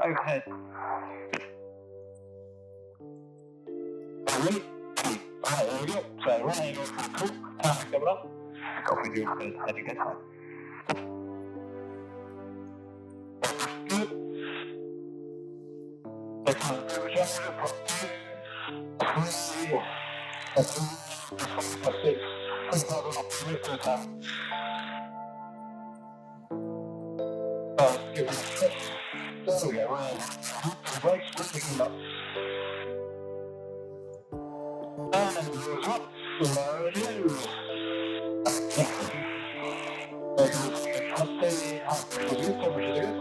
overhead. Ready? Alright, there we go. So right angle for the cool, time coming up. Got to do it as you get home. Good. Next time, over jump, pop 2, 3, 4, 5, 6, 7, 8, 9. Give it a stretch. There we go, right. Brakes, picking up. And goes up. Slow it in. Steady, up. Temperature good.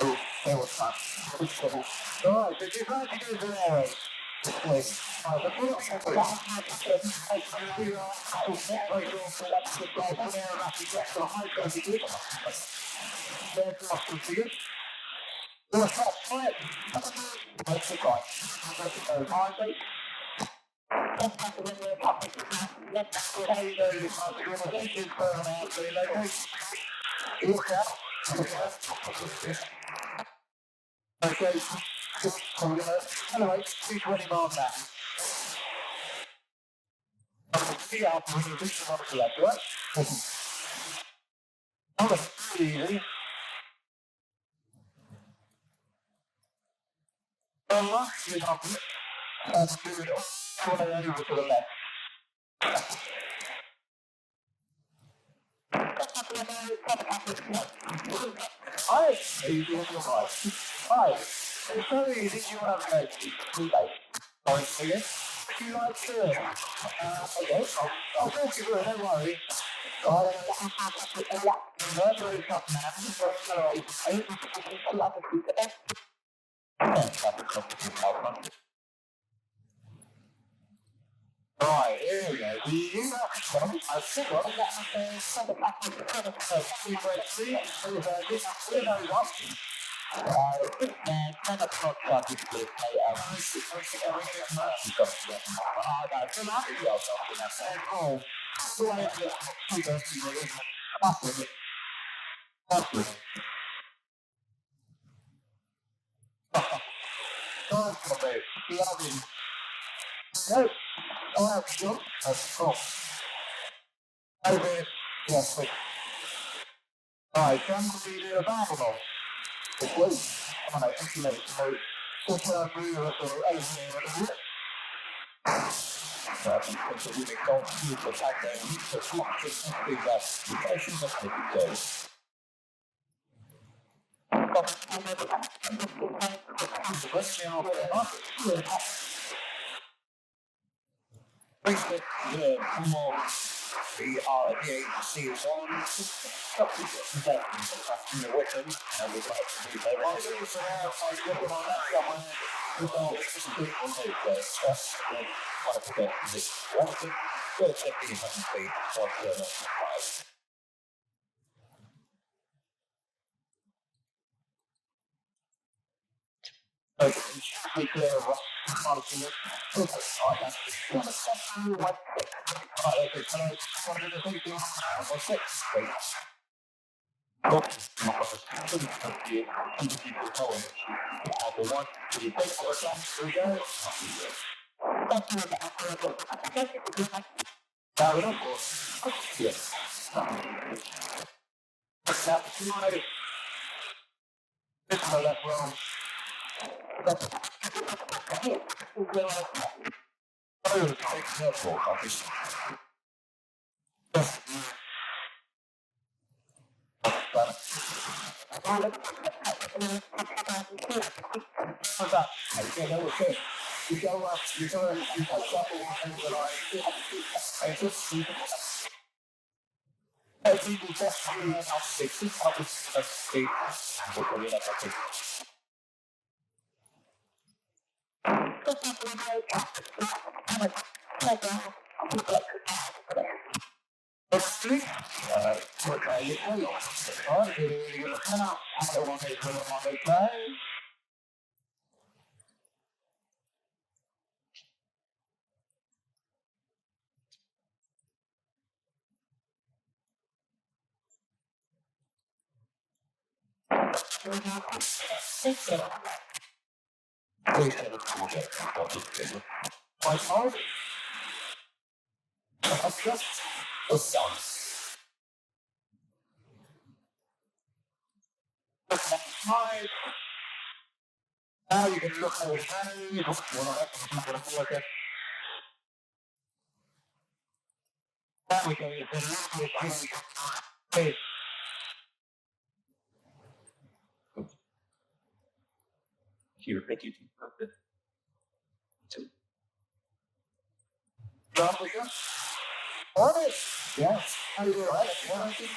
Oh, there was that. Alright, so if you fancy doing an aero, please. The first one was aerobatic dress for the high trophy good. There's the Oscar for you. Do a shot, fire. That's the guy. That's high base. Let's have to win the cup. Let's go ahead and go to the organization for an hour, so you know. Look out. Okay, anyway, 220 miles an hour. See out when you reach the motor select, right? Oh, that's easy. You're not good. And do it all the way over to the left. Hi, easy as your life. Hi, it's so easy you have to make too late. Sorry, again. Would you like to? Okay, I'll talk you through it, don't worry. Very tough man. Right, here we go. I think what no, oh, that's good. That's cool. Over here. Yes, please. Alright, come to be the available. It's loose. I know, excellent. So, just when I move a sort of over here a bit. So, I think it's a really cool to attack there. You need to block this and do that. You guys should just make it go. Let's get off there, huh? Basically, one more. The agency is on. In the Wickham, and we'd like to do that. Well, there was I was looking on that somewhere. We thought it was a big one, just quite a bit of this. What's it? Go check the investment fee. What's the price? Okay, we clear of what policy is. I have to want to step through what okay, so I wanted to think of 6. Wait. Oh, you people telling the one you take for a time, here we go. Now we don't go. Yes. Now, this is the left wrong. Oh, take careful, obviously. How's that? Okay, that was good. You go up, you go and you touch up all the things that I just I think we just really have 6 up with 8 and we'll probably like that. Firstly, okay, you tell you. Alright, you're going to turn up. I don't want to put them on the play. My card. Up, let's down. Look at the side. Now you can look at the nose. Now we go into the face. Here, thank you. Alright, yeah. How do you do it? Yeah, I think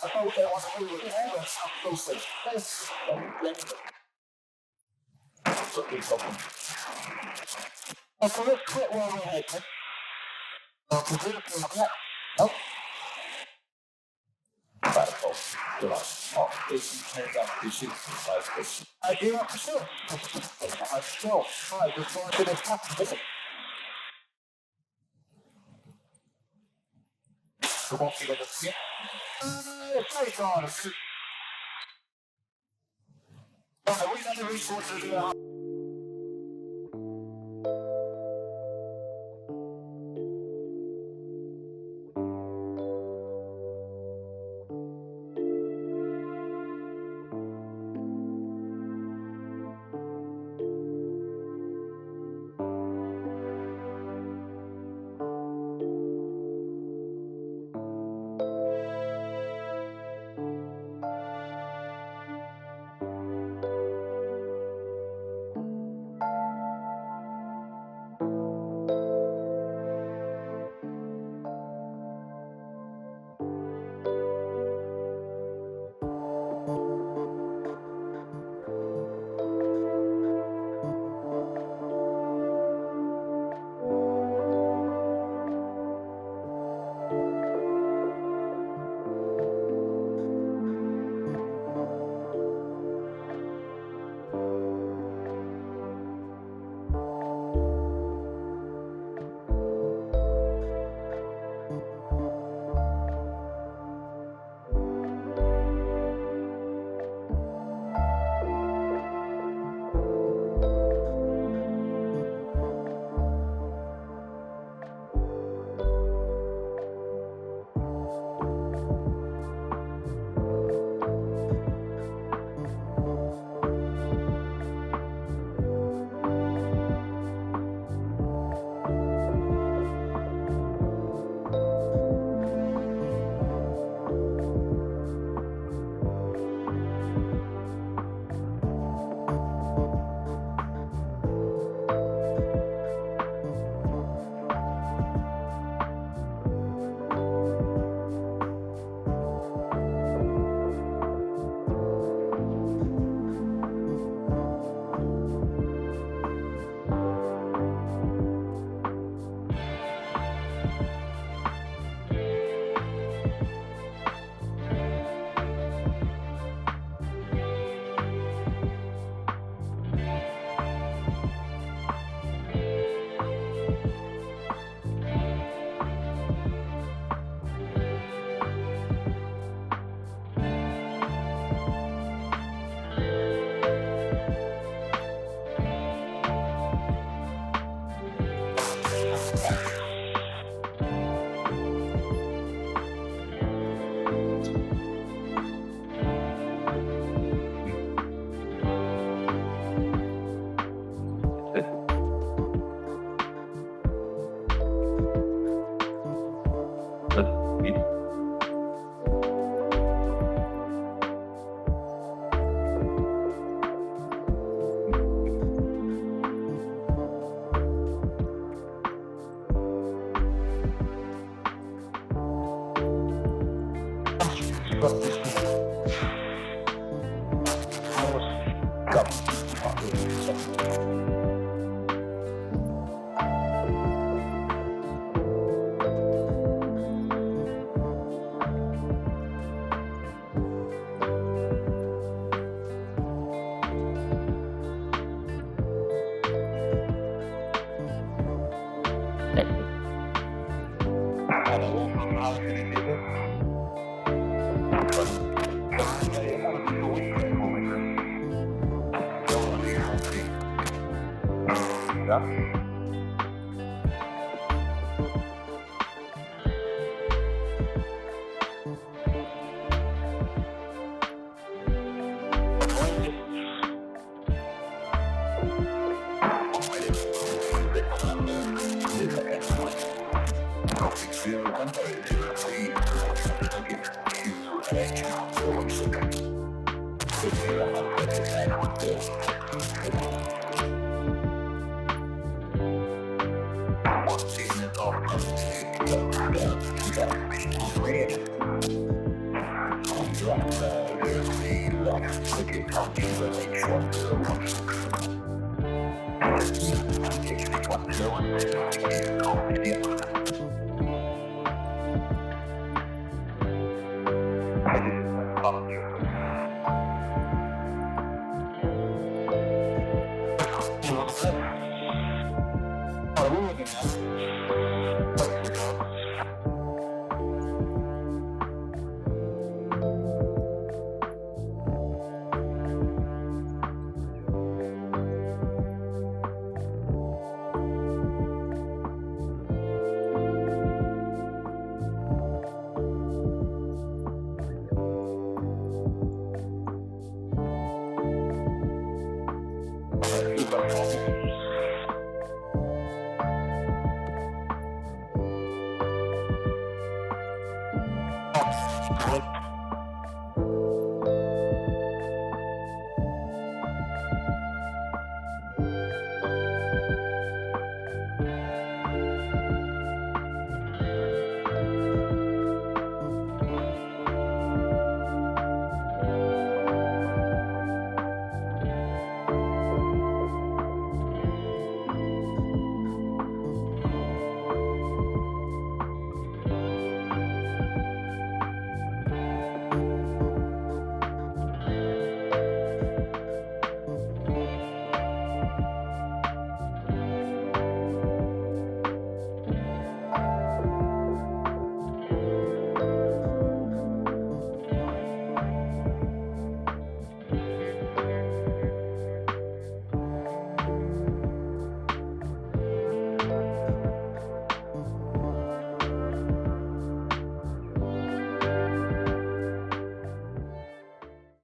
I thought they want to do it. Okay, let's quit while we're ahead. Nope. Radical. Good on. Oh, it's turns out to shoot radical. I do have to shoot. I still. I just want to this happen. Come on, you guys see it? It's very gone. Alright, we got the resources now. Thank you.